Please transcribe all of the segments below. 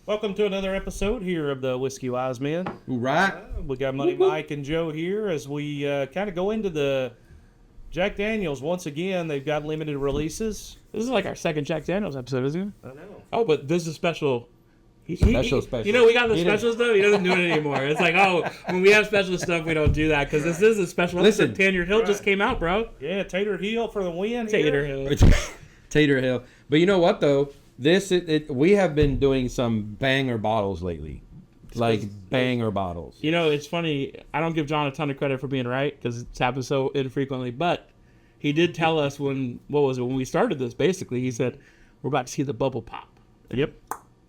Welcome to another episode here of the Whiskey Wise Men. Right. We got Money Mike and Joe here as we kind of go into the Jack Daniels. Once again, they've got limited releases. This is like our second Jack Daniels episode, isn't it? I know. Oh, but this is special. Special. You know, we got the special stuff. He doesn't do it anymore. It's like, oh, when we have special stuff, we don't do that because this is a special episode. Tanyard Hill just came out, bro. Yeah, Tater Hill for the win. Tater Hill. Tater Hill. But you know what, though? We have been doing some banger bottles lately. Like banger bottles. You know, it's funny. I don't give John a ton of credit for being right because it's happened so infrequently. But he did tell us when we started this, basically, he said, we're about to see the bubble pop. Yep.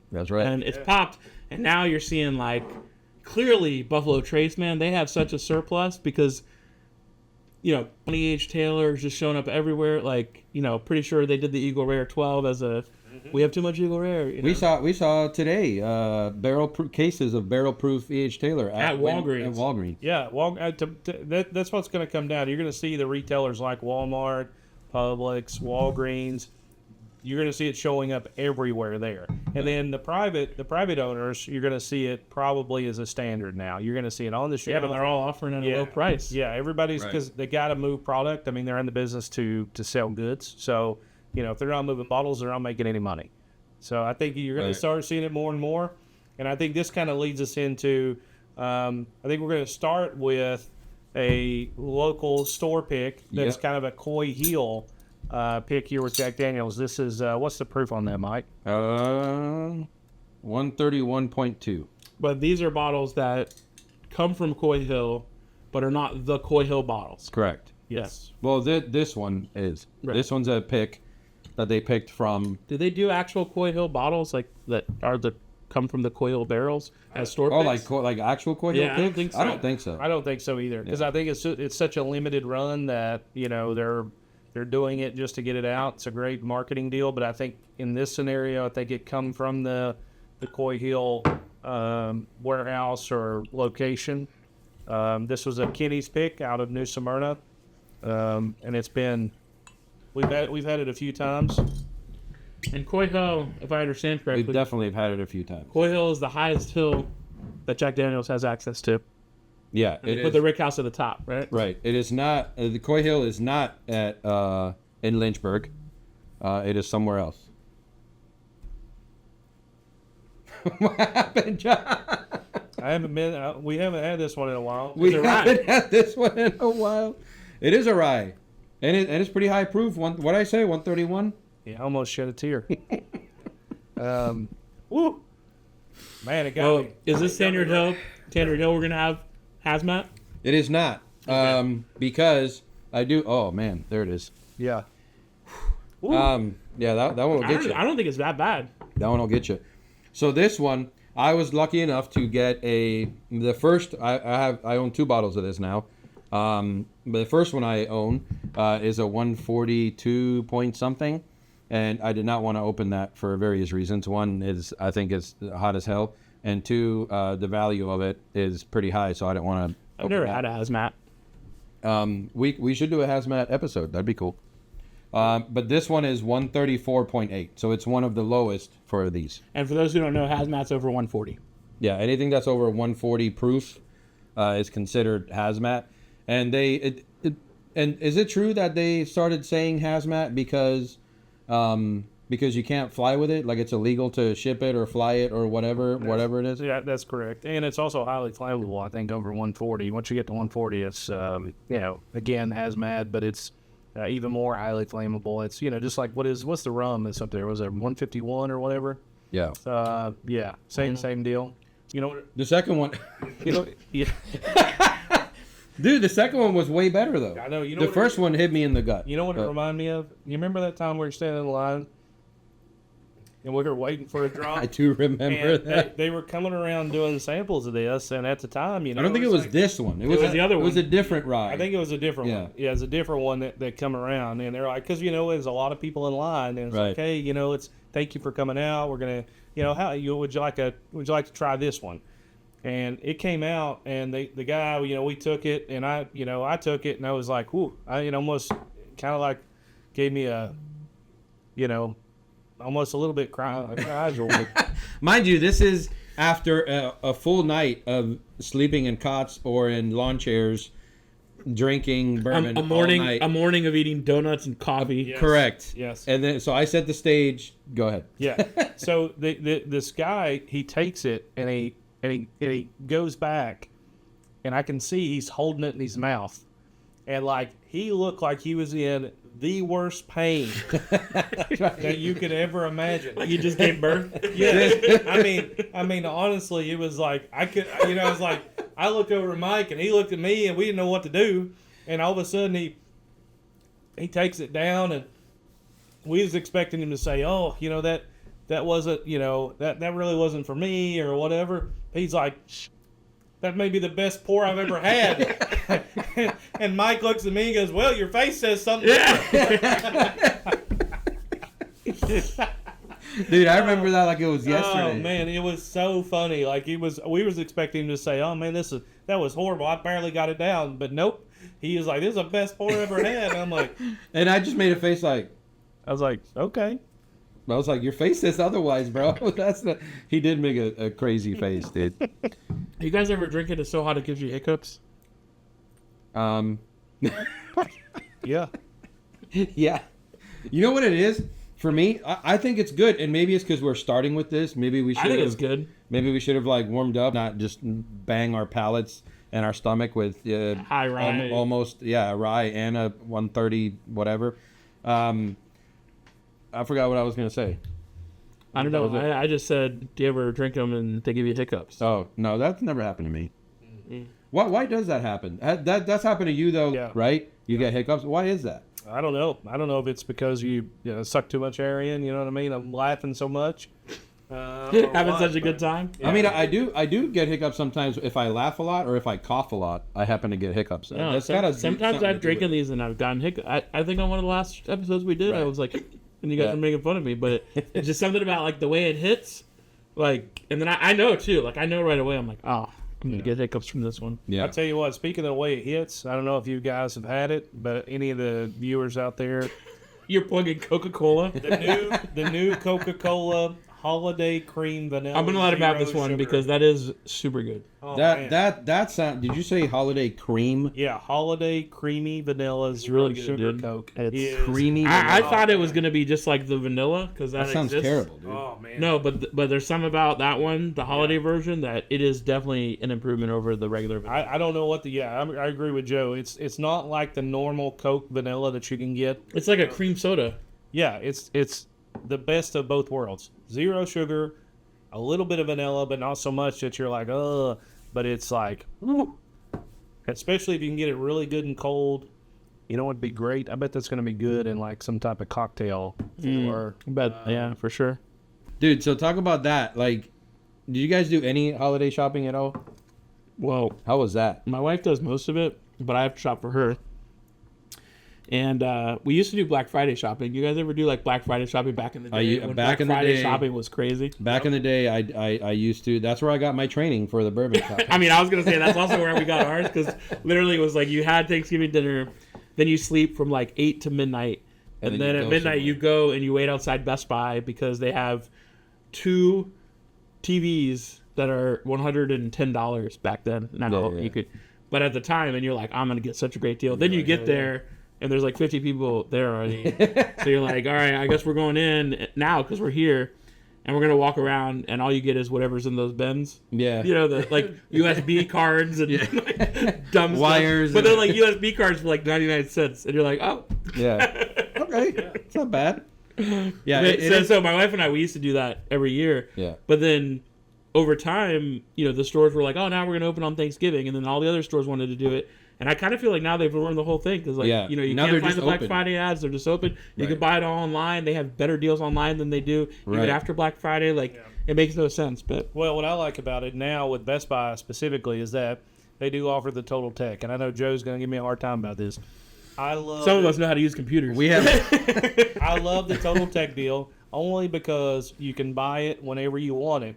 That's right. And it's popped. And now you're seeing, like, clearly Buffalo Trace, man, they have such a surplus because, you know, 20H Taylor is just showing up everywhere. Like, you know, pretty sure they did the Eagle Rare 12 as a, we have too mumuch Eagle Rare. You know? We saw today cases of barrel proof E.H. Taylor at Walgreens. At Walgreens. Yeah, that's what's going to come down. You're going to see the retailers like Walmart, Publix, Walgreens. You're going to see it showing up everywhere there. And then the private owners, you're going to see it probably as a standard now. You're going to see it on the shelf. Yeah, but they're all offering at a low price. Yeah, everybody's, because they got to move product. I mean, they're in the business to sell goods. So, you know, if they're not moving bottles, they're not making any money. So I think you're going to start seeing it more and more. And I think this kind of leads us into, I think we're going to start with a local store pick that's kind of a Coy Hill pick here with Jack Daniels. This is, what's the proof on that, Mike? 131.2. But these are bottles that come from Coy Hill, but are not the Coy Hill bottles. Correct. Yes. Well, this one is. Right. This one's a pick that they picked from. Do they do actual Coy Hill bottles like that come from the Coy Hill barrels as store picks? like actual Coy Hill picks? I don't think so. I don't think so. I don't think so either, because I think it's such a limited run that, you know, they're doing it just to get it out. It's a great marketing deal, but I think in this scenario, I think it come from the Coy Hill warehouse or location. This was a Kenny's pick out of New Smyrna, and it's been we've had it a few times. And Coy Hill, if I understand correctly, We definitely have had it a few times. Coy Hill is the highest hill that Jack Daniels has access to. Yeah, they put the rick house at the top, right? Right. It is not. The Coy Hill is not at in Lynchburg. It is somewhere else. What happened, John? We haven't had this one in a while. We haven't had this one in a while. It is a rye, and it's pretty high proof. What did I say? 131. Yeah, I almost shed a tear. Woo. Man, it got me. Is this Tanyard Hill? Tanyard Hill, we're gonna have hazmat? It is not, because I do. Oh man, there it is. Yeah. Yeah, that one will get you. I don't think it's that bad. That one will get you. So this one, I was lucky enough to get the first. I own 2 bottles of this now. But the first one I own is a 142 point something, and I did not want to open that for various reasons. One is I think it's hot as hell, and 2, the value of it is pretty high, so I didn't want to. I've never had a hazmat. We should do a hazmat episode. That'd be cool. But this one is 134.8, so it's one of the lowest for these. And for those who don't know, hazmat's over 140. Yeah, anything that's over 140 proof is considered hazmat. And and is it true that they started saying hazmat because you can't fly with it, like it's illegal to ship it or fly it or whatever it is? Yeah, that's correct. And it's also highly flammable, I think, over 140. Once you get to 140, it's again hazmat, but it's even more highly flammable. It's, you know, just like what's the rum that's up there? Was it 151 or whatever? Yeah. Same deal. You know, the second one. Yeah. Dude, the second one was way better though. I know. You know, the first one hit me in the gut. You know what it reminded me of? You remember that time we were standing in line and we were waiting for a drop? I do remember that. They were coming around doing samples of this, and at the time, you know, I don't think it was this one. It was the other one. It was a different rye. I think it was a different one. Yeah, it's a different one that come around, and they're like, because you know, there's a lot of people in line, and it's like, hey, you know, it's thank you for coming out. We're gonna, you know, would you like to try this one? And it came out, and the guy, we took it, and I took it, and I was like, whoo, it almost kind of like gave me a, almost a little bit casual. Mind you, this is after a full night of sleeping in cots or in lawn chairs, drinking bourbon a morning, all night. a morning of eating donuts and coffee. Yes. Correct. Yes. And then, so I set the stage. Go ahead. Yeah. So this guy, he takes it, and he goes back, and I can see he's holding it in his mouth, and like he looked like he was in the worst pain that you could ever imagine. Like you just gave birth. Yeah. I mean, honestly, it was like I was like I looked over at Mike, and he looked at me, and we didn't know what to do, and all of a sudden he takes it down, and we was expecting him to say, "Oh, that wasn't, that really wasn't for me," or whatever. He's like, "That may be the best pour I've ever had." And Mike looks at me and goes, "Well, your face says something." Dude, I remember that like it was yesterday. Oh man, it was so funny. Like we was expecting him to say, "Oh man, that was horrible. I barely got it down." But nope. He was like, "This is the best pour I've ever had." And I'm like, And I just made a face like, I was like, "Okay." I was like, your face says otherwise, bro. He did make a crazy face, dude. You guys ever drink it? It's so hot it gives you hiccups. Yeah. Yeah. You know what it is? For me, I think it's good, and maybe it's because we're starting with this. Maybe we should. I think it's good. Maybe we should have like warmed up, not just bang our palates and our stomach with High rye. almost a rye and a 130 whatever. I forgot what I was gonna say. I don't know. I just said, do you ever drink them and they give you hiccups? Oh no, that's never happened to me. Mm-hmm. Why does that happen? That's happened to you though, Yeah. right? You get hiccups. Why is that? I don't know. I don't know if it's because you suck too much air in. You know what I mean? I'm laughing so much. Having such a good time. I mean, I do get hiccups sometimes if I laugh a lot or if I cough a lot. I happen to get hiccups. No, That's gotta do sometimes something to I've do drinking with it. these and I've gotten hiccups. I think on one of the last episodes we did, I Right. was like, and you guys Yeah. were making fun of me, but it's just something about like the way it hits, like, and then I know too, like I know right away. I'm like, oh, I'm gonna get hiccups from this one. Yeah. I'll tell you what, speaking of the way it hits, I don't know if you guys have had it, but any of the viewers out there, You're plugging Coca-Cola. the new Coca-Cola Holiday Cream Vanilla. I'm gonna let him have this Zero one Sugar. because that is super good. Oh, man. That sound. Did you say holiday cream? Yeah, Holiday Creamy Vanilla really Zero good, Sugar dude. Coke. It's is- Creamy. I vanilla. thought it was gonna be just like the vanilla because that That sounds exists. terrible, dude. Oh man. No, but there's some about that one, the holiday version, that it is definitely an improvement over the regular vanilla. I don't know what I agree with Joe. It's not like the normal Coke vanilla that you can get. It's like a cream soda. Yeah, it's the best of both worlds. Zero sugar, a little bit of vanilla, but not so much that you're like, ugh. But it's like, ooh. Especially if you can get it really good and cold. You know what'd be great? I bet that's going to be good in like some type of cocktail. Or But yeah, for sure. Dude, so talk about that. Like, did you guys do any holiday shopping at all? Well, How was that? my wife does most of it, but I have to shop for her. And we used to do Black Friday shopping. You guys ever do like Black Friday shopping back in the day? When back Black in the Friday day- shopping was crazy. Back in the day, I used to. That's where I got my training for the bourbon shop. I mean, I was gonna say that's also where we got ours because literally it was like you had Thanksgiving dinner, then you sleep from like 8 to midnight, and then you at go midnight you somewhere. go and you wait outside Best Buy because they have 2 TVs that are $110 back then. Now Yeah. you could, but at the time, and you're like, I'm gonna get such a great deal. Then you get there. And there's like 50 people there already. So you're like, all right, I guess we're going in now because we're here. And we're going to walk around and all you get is whatever's in those bins. Yeah. You know, the like USB cards and like, dumb Wires stuff. But and- they're like USB cards for like 99 cents. And you're like, oh. Yeah. Okay. It's not bad. Yeah. It is. So my wife and I, we used to do that every year. Yeah. But then over time, the stores were like, oh, now we're going to open on Thanksgiving. And then all the other stores wanted to do it. And I kind of feel like now they've ruined the whole thing because, like, Yeah. you Now can't they're find just the Black open. Friday ads. They're just open. You Right. can buy it all online. They have better deals online than they do even Right. after Black Friday. Like, it makes no sense. But Well, what I like about it now with Best Buy specifically is that they do offer the TotalTech, and I know Joe's going to give me a hard time about this. I love some of it. us know how to use computers. We have. I love the TotalTech deal only because you can buy it whenever you want it,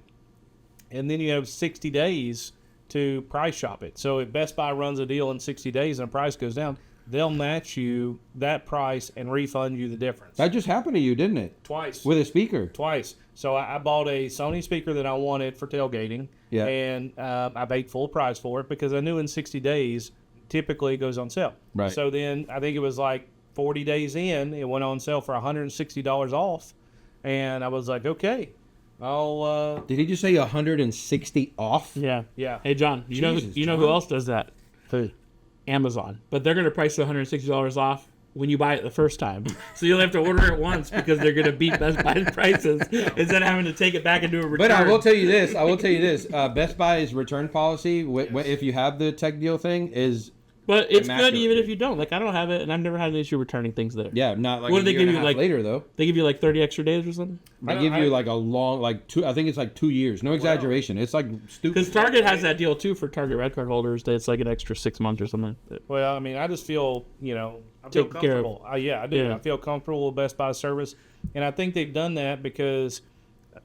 and then you have 60 days to price shop it. So if Best Buy runs a deal in 60 days and the price goes down, they'll match you that price and refund you the difference. That just happened to you, didn't it? Twice. With a speaker. Twice. So I bought a Sony speaker that I wanted for tailgating, Yeah. and I paid full price for it because I knew in 60 days typically it goes on sale. Right. So then I think it was like 40 days in, it went on sale for $160 off, and I was like, okay, I'll Did he just say 160 off? Yeah. yeah. Hey, John, you know Jesus, who John. else does that? Who? Amazon. But they're going to price it $160 off when you buy it the first time. So you'll have to order it once because they're going to beat Best Buy's prices instead of having to take it back and do a return. But I will tell you this. Best Buy's return policy, if you have the tech deal thing, is But it's immaculate. good even if you don't. Like, I don't have it, and I've never had an issue returning things there. yeah, not like What a do they year give and a you, half like- later though. They give you like 30 extra days or something? They give you like a long, like two. I think it's like 2 years. No exaggeration. It's like stupid. Because Target has that deal too for Target Red Card holders. That it's like an extra 6 months or something. Well, I mean, I just feel, I feel Taken care of. comfortable. Yeah, I do. Yeah. I feel comfortable with Best Buy service. And I think they've done that because,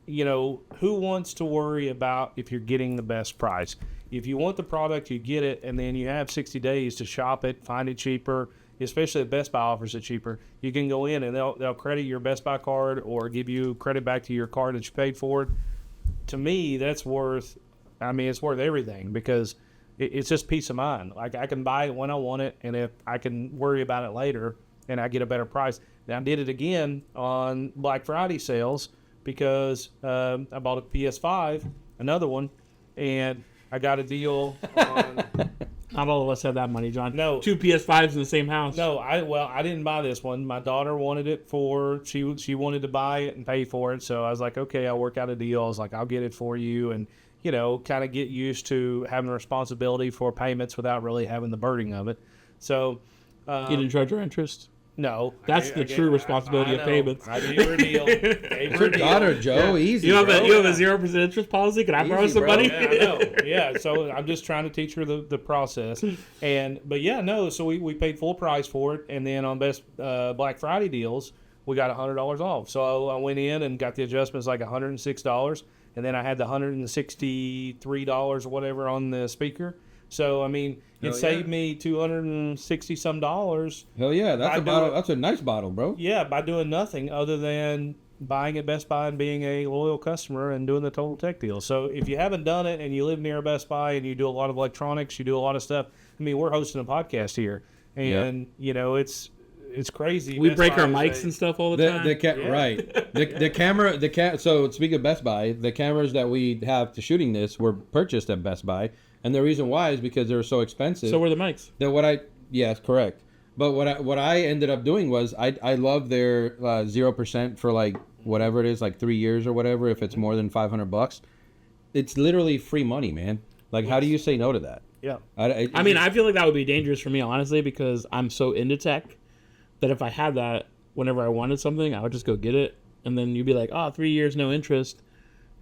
who wants to worry about if you're getting the best price? If you want the product, you get it, and then you have 60 days to shop it, find it cheaper, especially if Best Buy offers it cheaper. You can go in and they'll credit your Best Buy card or give you credit back to your card that you paid for it. To me, it's worth everything because it's just peace of mind. Like, I can buy it when I want it, and if I can worry about it later and I get a better price. Now, I did it again on Black Friday sales because I bought a PS5, another one, and I got a deal on... Not all of us have that money, John. No. 2 PS5s in the same house. No, I didn't buy this one. My daughter wanted it she wanted to buy it and pay for it. So I was like, okay, I'll work out a deal. I was like, I'll get it for you, and kind of get used to having responsibility for payments without really having the burden of it. So You didn't charge her interest? no, That's the true responsibility of payments. I gave her a deal. Your daughter, Joe, easy. You have bro. a 0% interest policy? Can I borrow Easy, some bro. money? Yeah, I know. Yeah, so I'm just trying to teach her the process. So we paid full price for it, and then on Best Black Friday deals, we got $100 off. So I went in and got the adjustments like $106, and then I had the $163 or whatever on the speaker. So I mean, it saved me $260 some dollars. Hell yeah, that's I a do bottle. it. That's a nice bottle, bro. Yeah, by doing nothing other than buying at Best Buy and being a loyal customer and doing the TotalTech deal. So if you haven't done it and you live near a Best Buy and you do a lot of electronics, you do a lot of stuff. I mean, we're hosting a podcast here, and it's crazy. We Best break Buy our is mics and stuff all the time. Yeah. The camera so speaking of Best Buy, the cameras that we have to shooting this were purchased at Best Buy, and the reason why is because they were so expensive. So were the mics. Yes, correct. But what I ended up doing was I love their 0% for like whatever it is, like 3 years or whatever. If it's more than $500, it's literally free money, man. Like, how do you say no to that? Yeah. I mean, I feel like that would be dangerous for me, honestly, because I'm so into tech that if I had that, whenever I wanted something, I would just go get it. And then you'd be like, 3 years, no interest.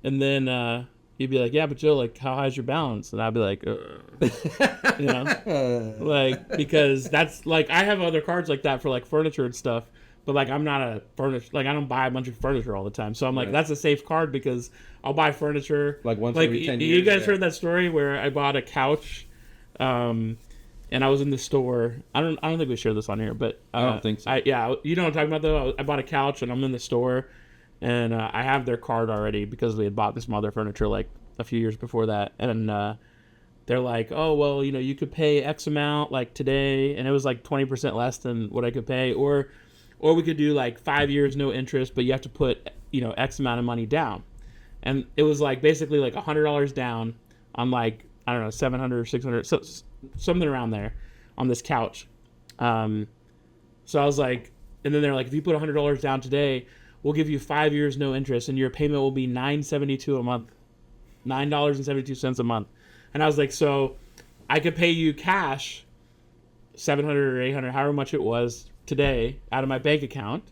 And then you'd be like, yeah, but Joe, like, how high's your balance? And I'd be like, because that's, like, I have other cards like that for, like, furniture and stuff. But, like, I'm not a furniture, like, I don't buy a bunch of furniture all the time. So I'm like, that's a safe card because I'll buy furniture. Like once every 10 years. You guys heard that story where I bought a couch and I was in the store. I don't think we shared this on here, but I don't think so. you know what I'm talking about though. I bought a couch and I'm in the store, and I have their card already because we had bought this other furniture like a few years before that, and they're like, oh well, you could pay X amount like today, and it was like 20% less than what I could pay, or we could do like 5 years no interest, but you have to put X amount of money down, and it was like basically like $100 down on like I don't know 700 or 600 something around there on this couch. So I was like, and then they're like, if you put $100 down today, we'll give you 5 years no interest, and your payment will be $9.72 a month, $9.72 a month. And I was like, so I could pay you cash, $700 or $800, however much it was today, out of my bank account,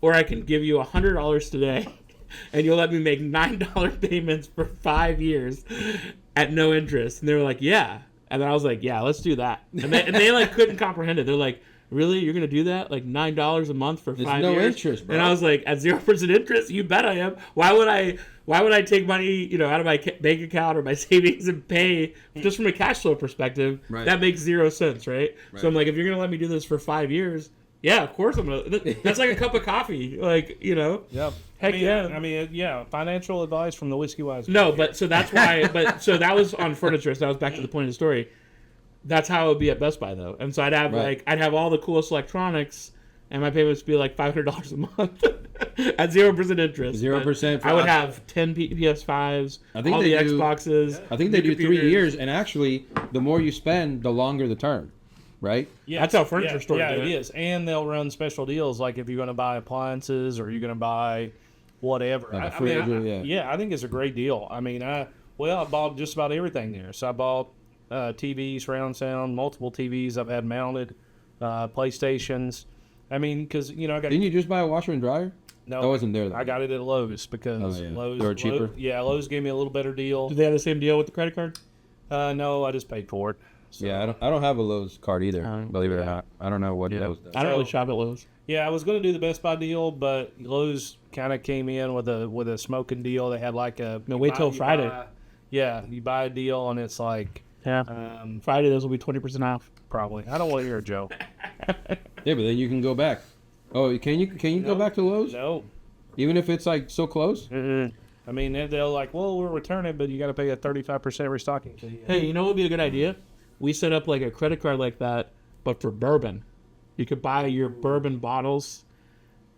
or I can give you $100 today, and you'll let me make $9 payments for 5 years at no interest. And they were like, yeah. And then I was like, yeah, let's do that. And they like couldn't comprehend it. They're like, really? You're gonna do that? Like $9 a month for 5 years? no interest, bro. And I was like, at 0% interest? You bet I am. Why would I take money, out of my bank account or my savings and pay just from a cash flow perspective? Right. That makes 0 sense, right? So I'm like, if you're gonna let me do this for 5 years, yeah, of course I'm gonna. That's like a cup of coffee, like Yep. Heck yeah. I mean, yeah. Financial advice from the Whiskey Wise. No, but so that's why. So that was on furniture. So that was back to the point of the story. That's how it would be at Best Buy though, and so I'd have I'd have all the coolest electronics, and my payments would be like $500 a month at 0% interest. 0%. I would have 10 PS5s. I think all they the do- Xboxes. I think they do 3 years, and actually, the more you spend, the longer the term, right? Yes. That's how furniture stores Yeah, do it it. is. And they'll run special deals, like if you're going to buy appliances or you're going to buy whatever. Like a fridge, yeah. I think it's a great deal. I mean, I bought just about everything there. So I bought TVs, surround sound, multiple TVs I've had mounted, PlayStations. I mean, because, I got... Didn't you just buy a washer and dryer? No, I wasn't there, though. I got it at Lowe's because They were cheaper? Lowe's gave me a little better deal. Do they have the same deal with the credit card? No, I just paid for it. So, Yeah, I don't have a Lowe's card either, believe it or not. I don't know what Lowe's does. I don't really shop at Lowe's. Yeah, I was going to do the Best Buy deal, but Lowe's kind of came in with a smoking deal. They had like a... No, wait till Friday. You buy a deal and it's like... Yeah. Friday, those will be 20% off. Probably. I don't want to hear it, Joe. Yeah, but then you can go back. Oh, can you go back to Lowe's? No. Even if it's like so close? I mean, they'll like, well, we'll return it, but you got to pay a 35% restocking fee. Hey, you know what would be a good idea? We set up like a credit card like that, but for bourbon. You could buy your bourbon bottles,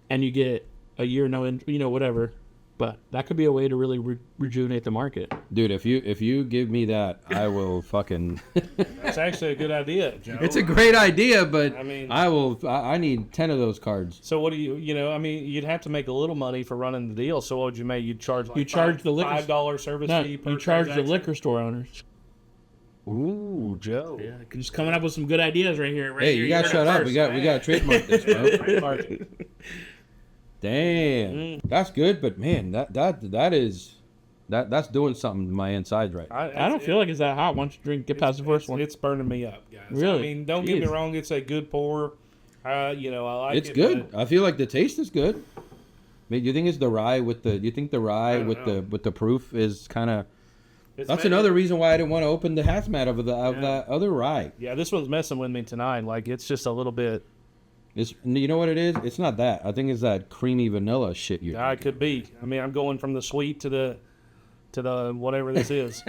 and you get a year whatever. But that could be a way to really rejuvenate the market. Dude, if you give me that, I will fucking... That's actually a good idea, Joe. It's a great idea, but I mean- I need 10 of those cards. So what do I mean, you'd have to make a little money for running the deal. So what would you make? You'd charge like the liquor $5 service No, fee per you charge the transaction? liquor store owners. Ooh, Joe. Yeah, just coming up with some good ideas right here. Hey, you gotta shut up. We got to trademark this, bro. Trademark it. Damn, that's good, but man, that's doing something to my insides right now. I don't feel like it's that hot. Once you get past the first one. It's burning me up, guys. Really? I mean, don't get me Jeez. wrong. It's a good pour. I like It's it. good. but I feel like the taste is good. I mean, do you think it's the rye with the? Do you think the rye don't know. with the proof is kind of? it's That's messing- another reason why I didn't want to open the hazmat of that other rye. Yeah, this one's messing with me tonight. Like, it's just a little bit. It's, you know what it is? It's not that. I think it's that creamy vanilla shit you. It could be. I mean, I'm going from the sweet to the whatever this is.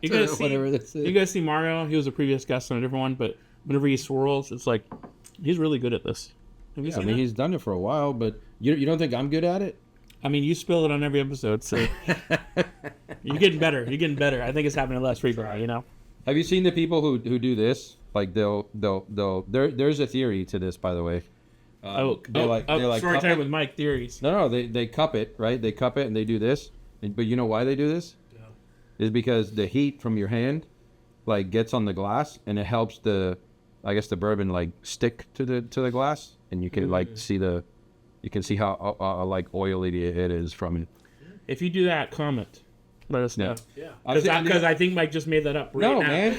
You guys see, Whatever this is. you guys see Mario? He was a previous guest on a different one, but whenever he swirls, it's like he's really good at this. Have you I seen mean, that? he's done it for a while, but you don't think I'm good at it? I mean, you spill it on every episode, so you're getting better. You're getting better. I think it's happening less frequently. Have you seen the people who do this? Like they'll there's a theory to this, by the way. They're like story cup time it. with Mike theories. No, they cup it, right? They cup it and they do this. But you know why they do this? Yeah. Is because the heat from your hand, like, gets on the glass and it helps the bourbon like stick to the glass, and you can you can see how like oily it is from it. If you do that, comment. Let us know. Yeah. Because I think Mike just made that up. Right No, now. man.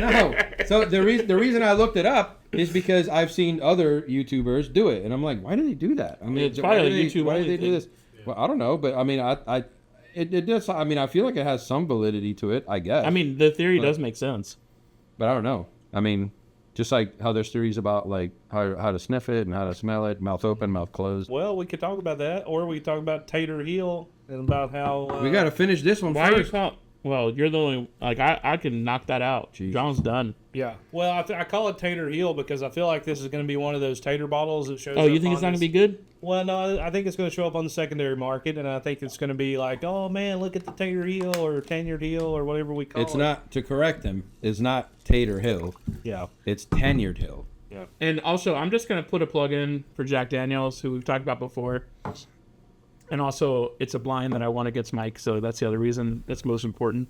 No. So the reason I looked it up is because I've seen other YouTubers do it, and I'm like, why do they do that? I mean, It's probably why a do they- YouTube Why do only they do this? Well, I don't know, but I mean, it does. I mean, I feel like it has some validity to it, I guess. I mean, the theory does make sense. but I don't know. I mean, just like how there's theories about like how to sniff it and how to smell it, mouth open, mouth closed. Well, we could talk about that, or we could talk about Tater Hill and about how We got to finish this one Why are you first. call? Well, you're the only like I can knock that out. Jesus. John's done. Yeah. Well, I call it Tater Hill because I feel like this is going to be one of those tater bottles that shows. Oh, you up think it's on not gonna this- be good? Well, no, I think it's going to show up on the secondary market, and I think it's going to be like, oh man, look at the Tater Hill or Tanyard Hill or whatever we call it. It's not, to correct him, it's not Tater Hill. Yeah. It's Tanyard Hill. And also, I'm just gonna put a plug in for Jack Daniels, who we've talked about before. And also, it's a blind that I won against Mike, so that's the other reason that's most important.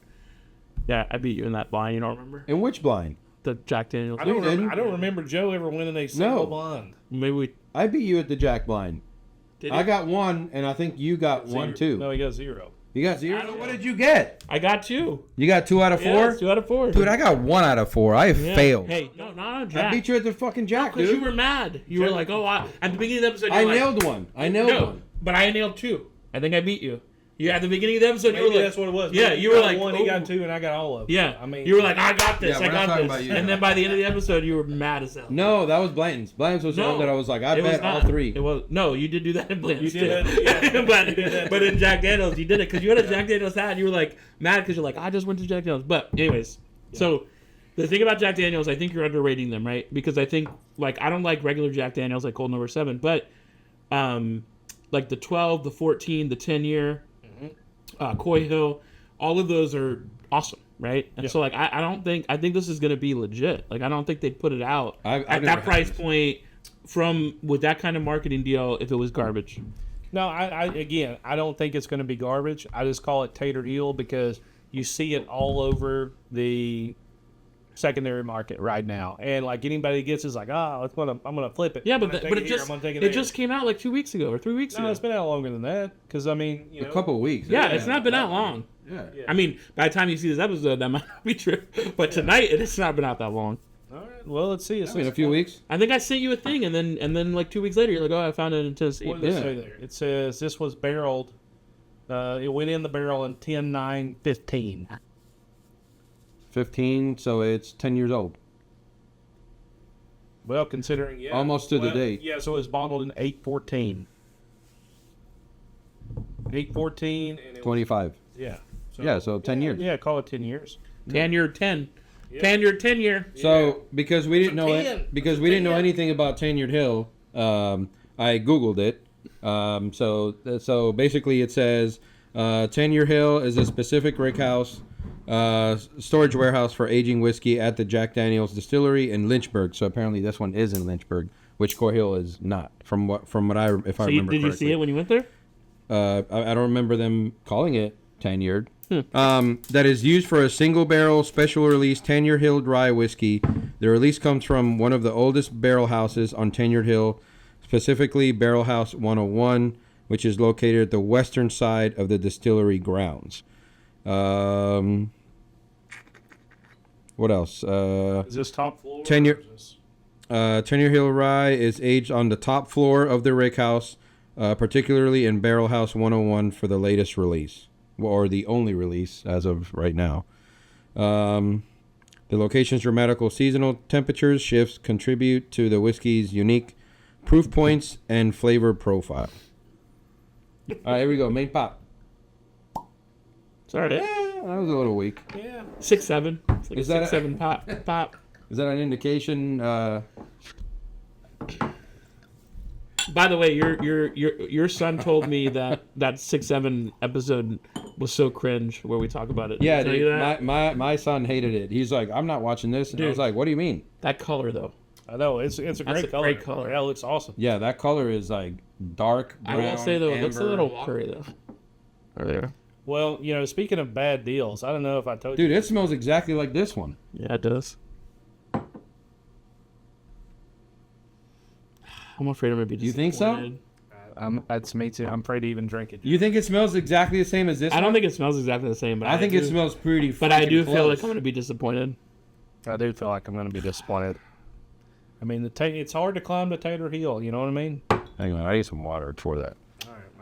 Yeah, I beat you in that blind. You don't remember In which blind? the Jack Daniels? I don't, didn't. I don't remember Joe ever winning a single No. blind. Maybe we I beat you at the Jack blind. did. I got one, and I think you got one too. No, he got 0. You got 0? What did you get? I got 2. You got 2 out of 4? Yeah, 2 out of 4. Dude, I got 1 out of 4. I failed. Hey, no, not on Jack. I beat you at the fucking Jack, Because dude. you were mad. You were like, oh, at the beginning of the episode, I you were like, nailed one. I nailed one. but I nailed 2. I think I beat you. You at the beginning of the episode, you were Maybe like, that's what it was. Yeah, Maybe you were like, one, he got 2, and I got all of them. Yeah, I mean, you were like, I got this, Yeah, I we're not got talking this, about you. and then by the end of the episode, you were mad as hell. No, that was Blanton's. Blanton's was the one that I was like, I it was bet all not. 3. It was no, you did do that in Blant's. You did, yeah. but in Jack Daniels, you did it because you had a Jack Daniels hat. And you were like mad because you're like, I just went to Jack Daniels. But anyways, so the thing about Jack Daniels, I think you're underrating them, right? Because I think like I don't like regular Jack Daniels like Cold Number 7, but like the 12, the 14, the 10-year, Coy Hill, all of those are awesome, right? And so like I think this is gonna be legit. Like I don't think they'd put it out at that price point with that kind of marketing deal if it was garbage. No, I don't think it's going to be garbage. I just call it Tater Hill because you see it all over the secondary market right now, and like anybody gets is like, I'm gonna flip it. Yeah, I'm but gonna take it here, just I'm gonna take it just came out like 2 weeks ago or 3 weeks ago. No, it's been out longer than that. Because I mean, A couple of weeks. Yeah, it's not been out long. Yeah. I mean, by the time you see this episode, that might not be true. But tonight, it's not been out that long. All right. Well, let's see. It's been a few weeks. I think I sent you a thing, and then like 2 weeks later, you're like, oh, I found it in Tennessee. What does it say there? It says this was barreled. It went in the barrel in 10/9/15. 15, so it's 10 years old. Well, considering Almost to the date. Yeah, so it was bottled in 8/14. 8/14 and it 25. was, So 10 years. Yeah, call it 10 years. Tanyard 10. Yeah. Tanyard 10 year. So because we didn't know 10. we didn't know anything about Tanyard Hill, I googled it. So basically it says Tanyard Hill is a specific rick house, storage warehouse for aging whiskey at the Jack Daniels Distillery in Lynchburg. So apparently this one is in Lynchburg, which Coy Hill is not. From what I remember Did correctly. you see it when you went there? I don't remember them calling it Tanyard. That is used for a single barrel special release Tanyard Hill dry whiskey. The release comes from one of the oldest barrel houses on Tanyard Hill, specifically Barrel House 101, which is located at the western side of the distillery grounds. What else? Is this top floor? Tanyard Hill rye is aged on the top floor of the rick house, particularly in Barrel House 101 for the latest release, or the only release as of right now. The location's dramatical seasonal temperatures shifts contribute to the whiskey's unique proof points and flavor profile. All right, here we go. Main pop. Sorry. That was a little weak. Yeah. 6-7. It's like Is a that 6-7 pop. Is that an indication? By the way, your son told me that 6-7 episode was so cringe where we talk about it. Yeah, Did he tell you that? my son hated it. He's like, I'm not watching this. And I was Dude. like, what do you mean? That color though. I know. It's a That's great a color. great color. Yeah, it looks awesome. Yeah, that color is like dark brown. I will say though, it looks a amber. little watery though. Right there. Well, speaking of bad deals, I don't know if I told you. Dude, it smells exactly like this one. Yeah, it does. I'm afraid I'm gonna be You think so? disappointed. That's me too. I'm afraid to even drink it. You think it smells exactly the same as this I one? don't think it smells exactly the same, but I think do, it smells pretty. But I do freaking feel like close. I'm gonna be disappointed. I do feel like I'm going to be disappointed. I mean, it's hard to climb the Tater Hill. You know what I mean? Hang on, I need some water for that.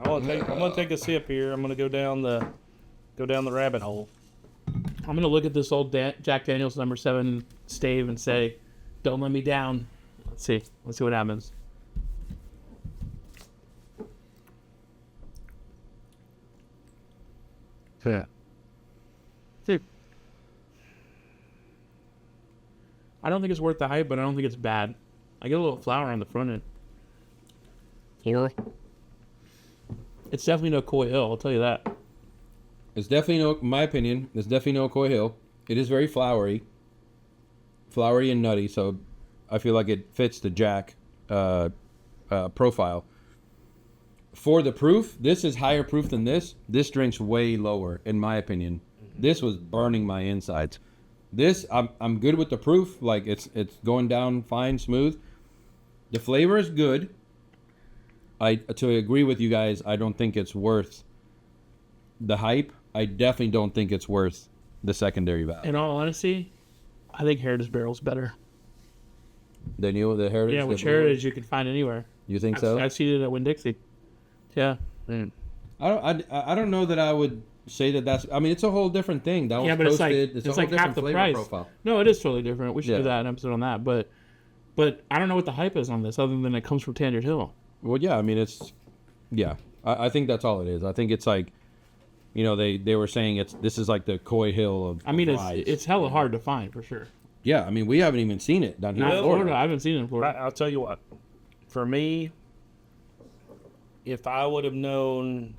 All right, I'm gonna take a sip here. I'm gonna go down the rabbit hole. I'm gonna look at this old Jack Daniels number 7 stave and say, "Don't let me down." Let's see what happens. Yeah. Dude, I don't think it's worth the hype, but I don't think it's bad. I get a little flour on the front end. Floral. It's definitely no Coy Hill, I'll tell you that. It's definitely no, in my opinion, it's definitely no Coy Hill. It is very flowery and nutty, so I feel like it fits the Jack profile. For the proof, this is higher proof than this. This drink's way lower, in my opinion. This was burning my insides. This, I'm good with the proof. Like it's going down fine, smooth. The flavor is good. To agree with you guys, I don't think it's worth the hype, I definitely don't think it's worth the secondary value. In all honesty, I think Heritage Barrel's better. The Heritage. Yeah, the which blue Heritage you can find anywhere. You think so? I've seen it at Winn-Dixie. Yeah. I don't know that I would say that that's. I mean, it's a whole different thing. That was Yeah, but it's posted. like a it's whole like half different the flavor price. profile. No, it is totally different. We should Yeah. do that an episode on that. But I don't know what the hype is on this, other than it comes from Tanyard Hill. Well, yeah. I mean, it's. Yeah, I think that's all it is. I think it's like, they were saying this is like the Coy Hill of. I mean, ryes. it's hella hard to find for sure. Yeah, I mean, we haven't even seen it down here Not in in Florida. Florida. I haven't seen it in Florida. I'll tell you what. For me, if I would have known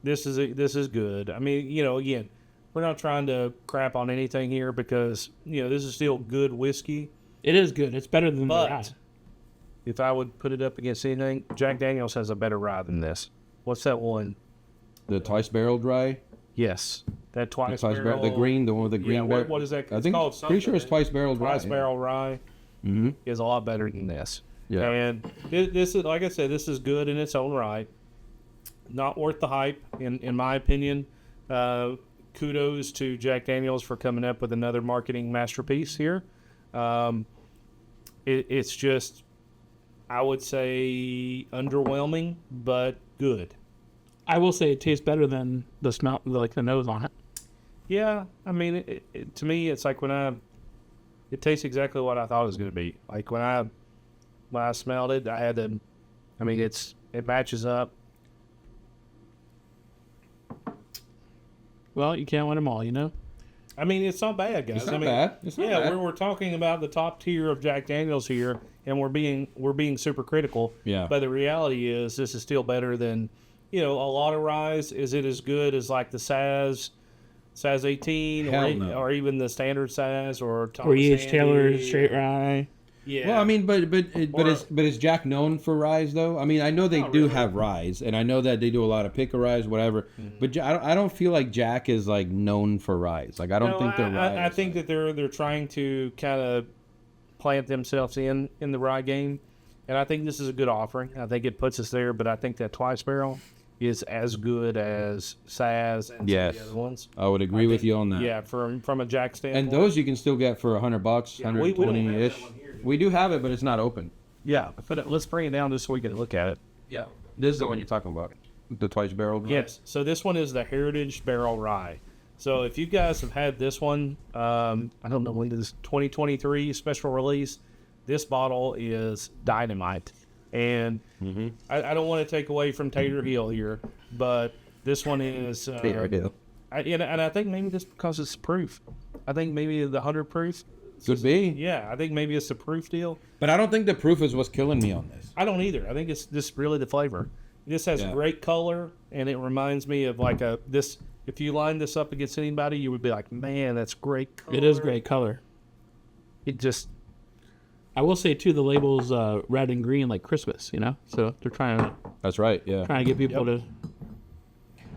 this is good. I mean, again, we're not trying to crap on anything here because this is still good whiskey. It is good. It's better than the rye. But if I would put it up against anything, Jack Daniels has a better rye than this. What's that one? The twice barreled rye. Yes, that twice Twice barrel. the green, the one with the green. Yeah, what is that? I It's think called pretty sure it's something. twice barreled rye. Twice barrel rye Mm-hmm. is a lot better than this. Yeah. And this is, like I said, this is good in its own right. Not worth the hype, in my opinion. Kudos to Jack Daniels for coming up with another marketing masterpiece here. It's just, I would say, underwhelming, but good. I will say it tastes better than the smell, like the nose on it. Yeah, I mean, to me, it's like it tastes exactly what I thought it was going to be. Like when I smelled it, I had to, I mean, it matches up. Well, you can't win them all, I mean, it's not bad, guys. It's not I mean, bad. It's not yeah, bad. we're talking about the top tier of Jack Daniels here, and we're being super critical. Yeah. But the reality is, this is still better than, a lot of ryes. Is it as good as like the Saz 18, Hell no. or even the standard Saz, or Thomas Or E.H. Taylor Andy? straight rye. Yeah. Well, I mean, but Or- is Jack known for ryes though? I mean, I know they Not do really. have ryes, and I know that they do a lot of pick ryes, whatever. Mm-hmm. But I don't feel like Jack is like known for ryes. Like I don't think they're ryes. I think that they're trying to kind of plant themselves in the rye game, and I think this is a good offering. I think it puts us there, but I think that twice barrel is as good as Saz and some Yes. of the other ones. I would agree with you on that. Yeah, from a Jack standpoint. And those you can still get for $100, Yeah, we don't have that $120-ish. one here. We do have it, but it's not open. Yeah, but let's bring it down just so we can look at it. Yeah, this is the one you're talking about, the twice barreled. Yes. So this one is the Heritage Barrel Rye. So if you guys have had this one, I don't know when this 2023 special release. This bottle is dynamite, and I don't want to take away from Tater Hill here, but this one is. And I think maybe this because it's proof. I think maybe the 100 proof. Could be. Yeah, I think maybe it's a proof deal. But I don't think the proof is what's killing me on this. I don't either. I think it's just really the flavor. This has Yeah. great color, and it reminds me of like this. If you line this up against anybody, you would be like, man, that's great color. It is great color. It just, I will say too, the label's red and green like Christmas, So they're trying That's right. Yeah. to get people to.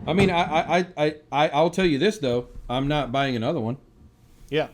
I mean, I'll tell you this though. I'm not buying another one. yeah.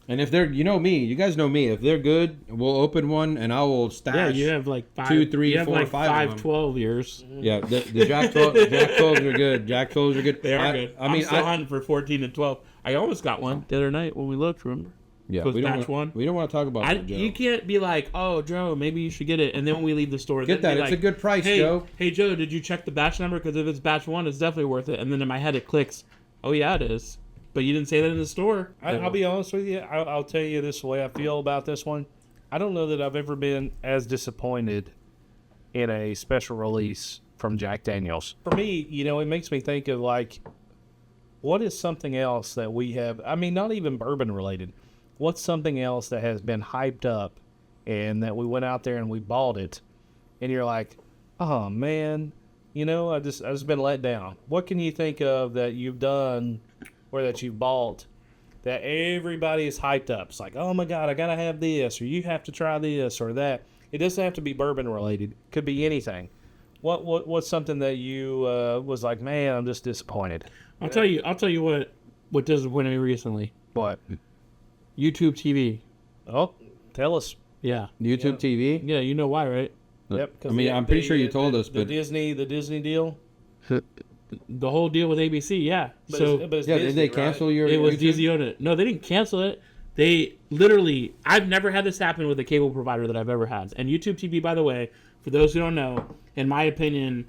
And if they're, me, you guys know me. If they're good, we'll open one and I will stash. Yeah, you have like 5, 2, 3, you have 4, like 5 of 5, them. 12 years. Yeah, the Jack 12s are good. Jack 12s are good. They are good. I mean, I'm still hunting for 14 and 12. I almost got one the other night when we looked. Remember? yeah, was we don't batch wanna, one. we don't want to talk about that, Joe. You can't be like, oh, Joe, maybe you should get it, and then when we leave the store, Get then that. be It's like, a good price, hey, Joe. Hey, Joe, did you check the batch number? Because if it's batch 1, it's definitely worth it. And then in my head, it clicks. Oh yeah, it is. But you didn't say that in the store. I'll be honest with you. I'll tell you this way I feel about this one. I don't know that I've ever been as disappointed in a special release from Jack Daniels. For me, it makes me think of like, what is something else that we have? I mean, not even bourbon related. What's something else that has been hyped up and that we went out there and we bought it, and you're like, oh man, I just been let down. What can you think of that you've done or that you've bought that everybody is hyped up? It's like, oh my God, I gotta have this, or you have to try this or that. It doesn't have to be bourbon related. It could be anything. What's something that you was like, man, I'm just disappointed. I'll tell you what disappointed me recently. What? YouTube TV. Oh, tell us. Yeah. YouTube TV. Yeah, you know why, right? Yep. 'cause I mean, I'm pretty sure you told us, the but Disney deal. The whole deal with ABC, yeah. But so it's Yeah, Disney, did they right? cancel your? it was YouTube? Disney owned it. No, they didn't cancel it. They literally, I've never had this happen with a cable provider that I've ever had. And YouTube TV, by the way, for those who don't know, in my opinion,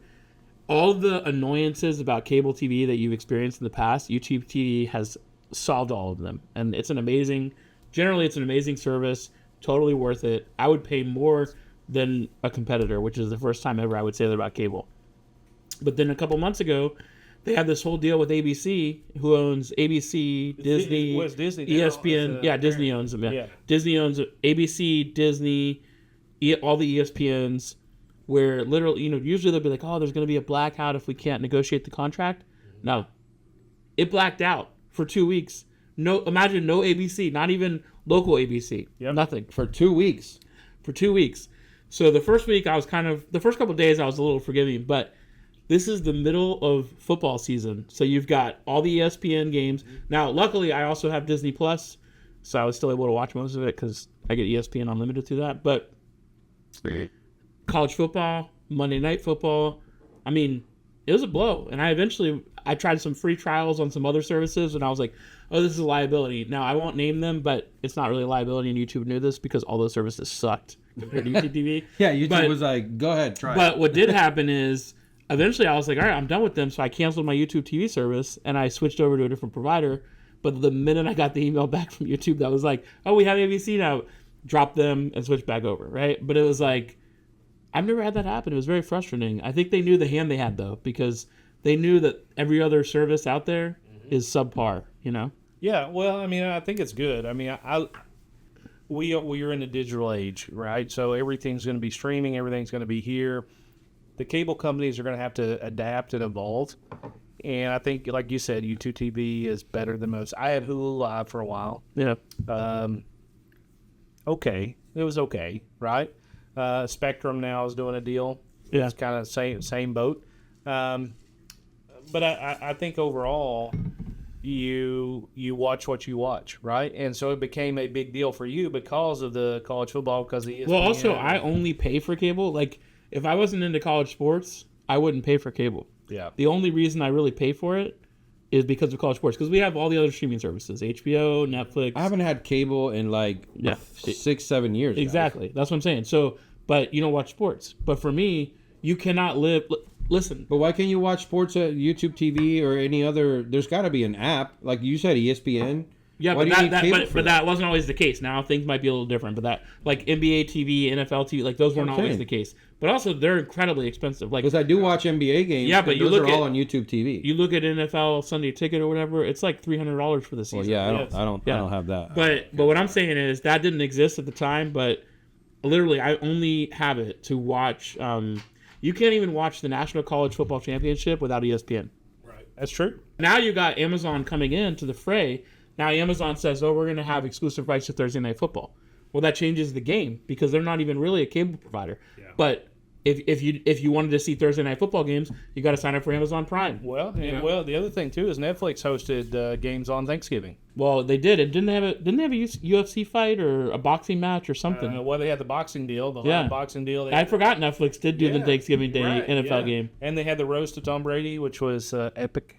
all the annoyances about cable TV that you've experienced in the past, YouTube TV has solved all of them. And it's an amazing service, totally worth it. I would pay more than a competitor, which is the first time ever I would say that about cable. But then a couple months ago, they had this whole deal with ABC, who owns ABC, Disney, Well, it's Disney now. ESPN. It's, Yeah, Disney owns them. Yeah. yeah. Disney owns ABC, Disney, all the ESPNs, where literally, usually they'll be like, oh, there's going to be a blackout if we can't negotiate the contract. No. It blacked out for 2 weeks. Imagine no ABC, not even local ABC. Yep. Nothing. For 2 weeks. For 2 weeks. So the first week, the first couple of days, I was a little forgiving, but this is the middle of football season. So you've got all the ESPN games. Now, luckily, I also have Disney Plus, so I was still able to watch most of it because I get ESPN Unlimited through that. But college football, Monday Night Football, I mean, it was a blow. And I tried some free trials on some other services, and I was like, oh, this is a liability. Now, I won't name them, but it's not really a liability, and YouTube knew this because all those services sucked compared to YouTube TV. Yeah, YouTube was like, go ahead, try it. But what did happen is, eventually I was like, all right, I'm done with them. So I canceled my YouTube TV service and I switched over to a different provider. But the minute I got the email back from YouTube that was like, oh, we have ABC now, dropped them and switched back over, right? But it was like, I've never had that happen. It was very frustrating. I think they knew the hand they had, though, because they knew that every other service out there is subpar, Yeah, well, I mean, I think it's good. I mean, we are in a digital age, right? So everything's going to be streaming, everything's going to be here. The cable companies are going to have to adapt and evolve. And I think, like you said, YouTube TV is better than most. I had Hulu Live for a while. Yeah. Okay. It was okay, right? Spectrum now is doing a deal. Yeah. It's kind of same boat. But I think overall, you watch what you watch, right? And so it became a big deal for you because of the college football, because of the ESPN. Well, also, I only pay for cable. Like, if I wasn't into college sports, I wouldn't pay for cable. Yeah. The only reason I really pay for it is because of college sports. Because we have all the other streaming services, HBO, Netflix. I haven't had cable in like 6-7 years. Exactly. That's what I'm saying. So, but you don't watch sports. But for me, you cannot live. Listen. But why can't you watch sports at YouTube TV or any other? There's got to be an app, like you said, ESPN. Yeah, Why but do you need cable for that wasn't always the case. Now things might be a little different. But that, like NBA TV, NFL TV, like those weren't always the case. But also, they're incredibly expensive. Like, Because I do watch NBA games. Yeah, but you those look are all at- on YouTube TV. you look at NFL Sunday Ticket or whatever, it's like $300 for the season. Well, yeah, Yes. I don't have that. But what I'm saying is that didn't exist at the time. But literally, I only have it to watch. You can't even watch the National College Football Championship without ESPN. Right. That's true. Now you got Amazon coming in to the fray. Now Amazon says, "Oh, we're going to have exclusive rights to Thursday Night Football." Well, that changes the game because they're not even really a cable provider. Yeah. But if you wanted to see Thursday Night Football games, you got to sign up for Amazon Prime. Well, the other thing too is Netflix hosted games on Thanksgiving. Well, they did. It didn't have a UFC fight or a boxing match or something. Well, they had the boxing deal, the Yeah. live boxing deal. I forgot Netflix did do the Yeah, Thanksgiving Day right, NFL yeah. game. And they had the roast of Tom Brady, which was epic.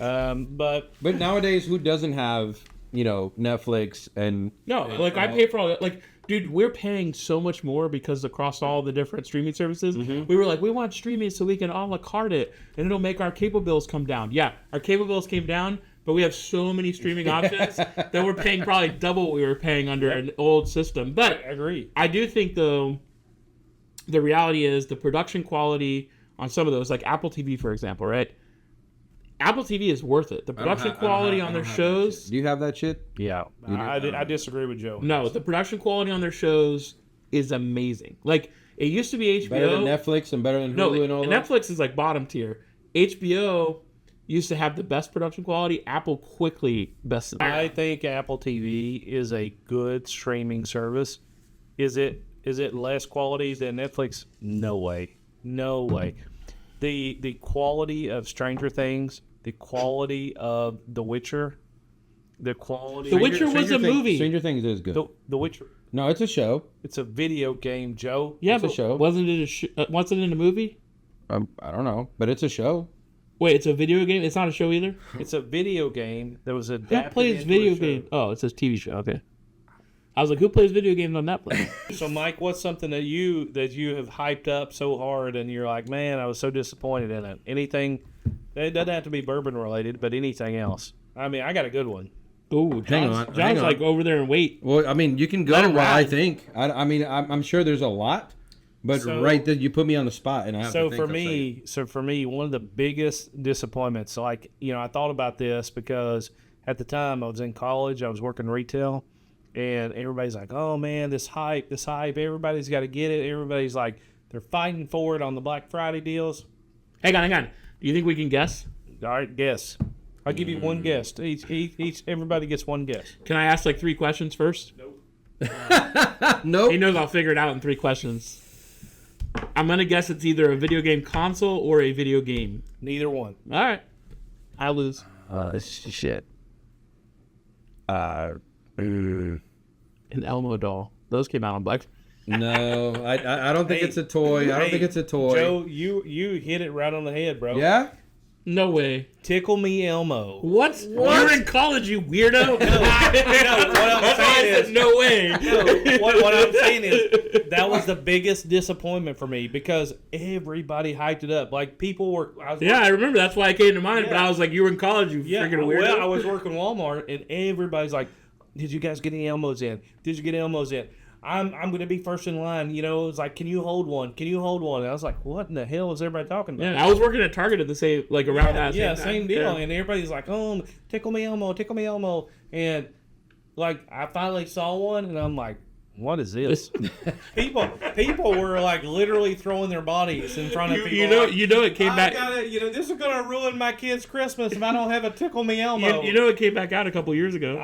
But But nowadays, who doesn't have Netflix and No, like I pay for all that. Like, dude, we're paying so much more because across all the different streaming services, we were like, we want streaming so we can a la carte it, and it'll make our cable bills come down. Yeah, our cable bills came down, but we have so many streaming options that we're paying probably double what we were paying under an old system. But I agree. I do think, though, the reality is the production quality on some of those, like Apple TV, for example, right? Apple TV is worth it. The production quality on their shows. do you have that shit? Yeah, I disagree with Joe. No, the production quality on their shows is amazing. Like, it used to be HBO. Better than Netflix and better than Hulu and all that? Netflix is like bottom tier. HBO used to have the best production quality. Apple quickly bested them. I think Apple TV is a good streaming service. Is it less quality than Netflix? No way. No way. The quality of Stranger Things, the quality of The Witcher, the quality. The Witcher was a movie. Stranger Things is good. The Witcher. No, it's a show. It's a video game, Joe. Yeah, It's a but show. wasn't it a movie? I don't know, but it's a show. Wait, it's a video game? It's not a show either? It's a video game that was Who adapted plays into video a show. games? Oh, it says TV show. Okay. I was like, who plays video games on Netflix? So, Mike, what's something that you have hyped up so hard and you're like, man, I was so disappointed in it? Anything? It doesn't have to be bourbon related, but anything else. I mean, I got a good one. Ooh, Hang John's on. like over there and wait. Well, I mean, you can go. Let him I ride. think. I mean, I'm sure there's a lot, but So- right there, you put me on the spot, and I have So to think for me, one of the biggest disappointments. Like, I thought about this because at the time I was in college, I was working retail, and everybody's like, "Oh man, this hype! Everybody's got to get it. Everybody's like, they're fighting for it on the Black Friday deals." Hang on. Do you think we can guess? All right, guess. I'll give you one guess. Each everybody gets one guess. Can I ask like 3 questions first? Nope. He knows I'll figure it out in 3 questions. I'm going to guess it's either a video game console or a video game. Neither one. All right. I lose. Shit. An Elmo doll. Those came out on Black. No, I don't think Hey, it's a toy. I don't think it's a toy. Joe, you hit it right on the head, bro. Yeah. No way. Tickle Me Elmo. What? You were in college, you weirdo. No, what I'm saying is, no way. what I'm saying is that was the biggest disappointment for me because everybody hyped it up. Like people were. Yeah, I remember. That's why it came to mind. But Yeah. I was like, you were in college, you freaking weirdo. Well, I was working Walmart and everybody's like, "Did you guys get any Elmos in? Did you get Elmos in?" I'm going to be first in line. It was like, "Can you hold one? Can you hold one?" And I was like, "What in the hell is everybody talking about?" Yeah, I was working at Target at the same, like around that. Yeah, same same time. deal. Yeah. And everybody's like, "Oh, tickle me Elmo, tickle me Elmo." And like, I finally saw one, and I'm like, "What is this?" people were like literally throwing their bodies in front of people. You know, it came I back. gotta, this is gonna ruin my kid's Christmas if I don't have a tickle me Elmo. You know, it came back out a couple years ago.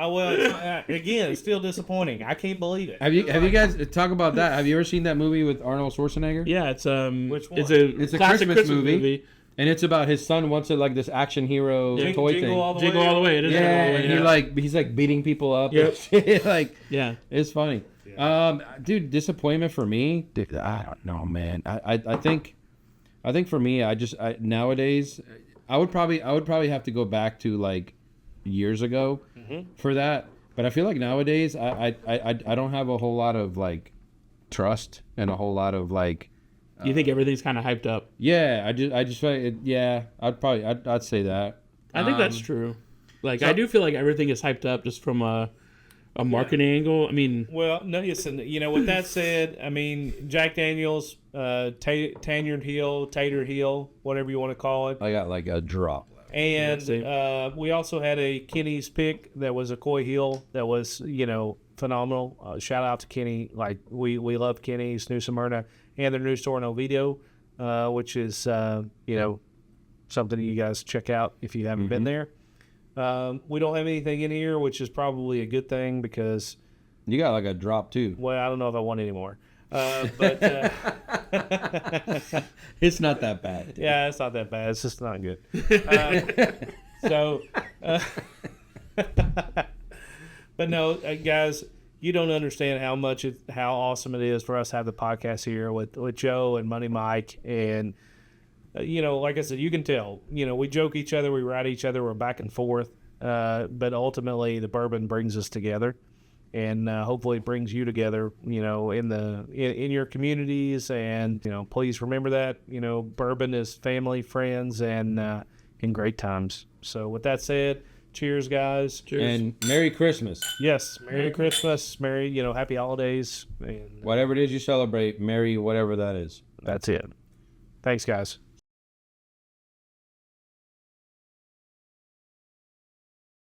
Again, it's still disappointing. I can't believe it. Have you guys talk about that? Have you ever seen that movie with Arnold Schwarzenegger? Yeah, it's Which one? it's a classic Christmas movie. And it's about his son wants it like this action hero toy Jingle thing. all the Jingle way. all the way. It is. Yeah, Jingle all the way, and he's like beating people up. Yep. And shit. Like Yeah. it's funny. Dude, disappointment for me. Dude, I don't know, man. I think for me, nowadays, I would probably have to go back to like years ago for that. But I feel like nowadays, I don't have a whole lot of like trust and a whole lot of like. You think everything's kind of hyped up? Yeah, I just feel like I'd say that. I think that's true. Like I do feel like everything is hyped up just from a marketing angle. I mean, Well, no, listen. With that said, I mean, Jack Daniels, Tanyard Hill, Tater Hill, whatever you want to call it. I got like a drop. And same. we also had a Kenny's pick that was a Coy Hill that was, phenomenal. Shout out to Kenny. Like, we love Kenny's, New Smyrna, and their new store in Oviedo, which is, something you guys check out if you haven't been there. We don't have anything in here, which is probably a good thing because, You got like a drop too. well, I don't know if I want any more. But It's not that bad. yeah, it's not that bad. It's just not good. But no, guys, you don't understand how awesome it is for us to have the podcast here with Joe and Money Mike. And, like I said, you can tell, we joke each other, we ride each other, we're back and forth. But ultimately, the bourbon brings us together. And hopefully it brings you together, in your communities. And, please remember that, bourbon is family, friends, and in great times. So with that said, cheers, guys. cheers. And Merry Christmas. Yes, Merry Christmas, Merry, Happy Holidays. And Whatever it is you celebrate, Merry whatever that is. that's it. Thanks, guys.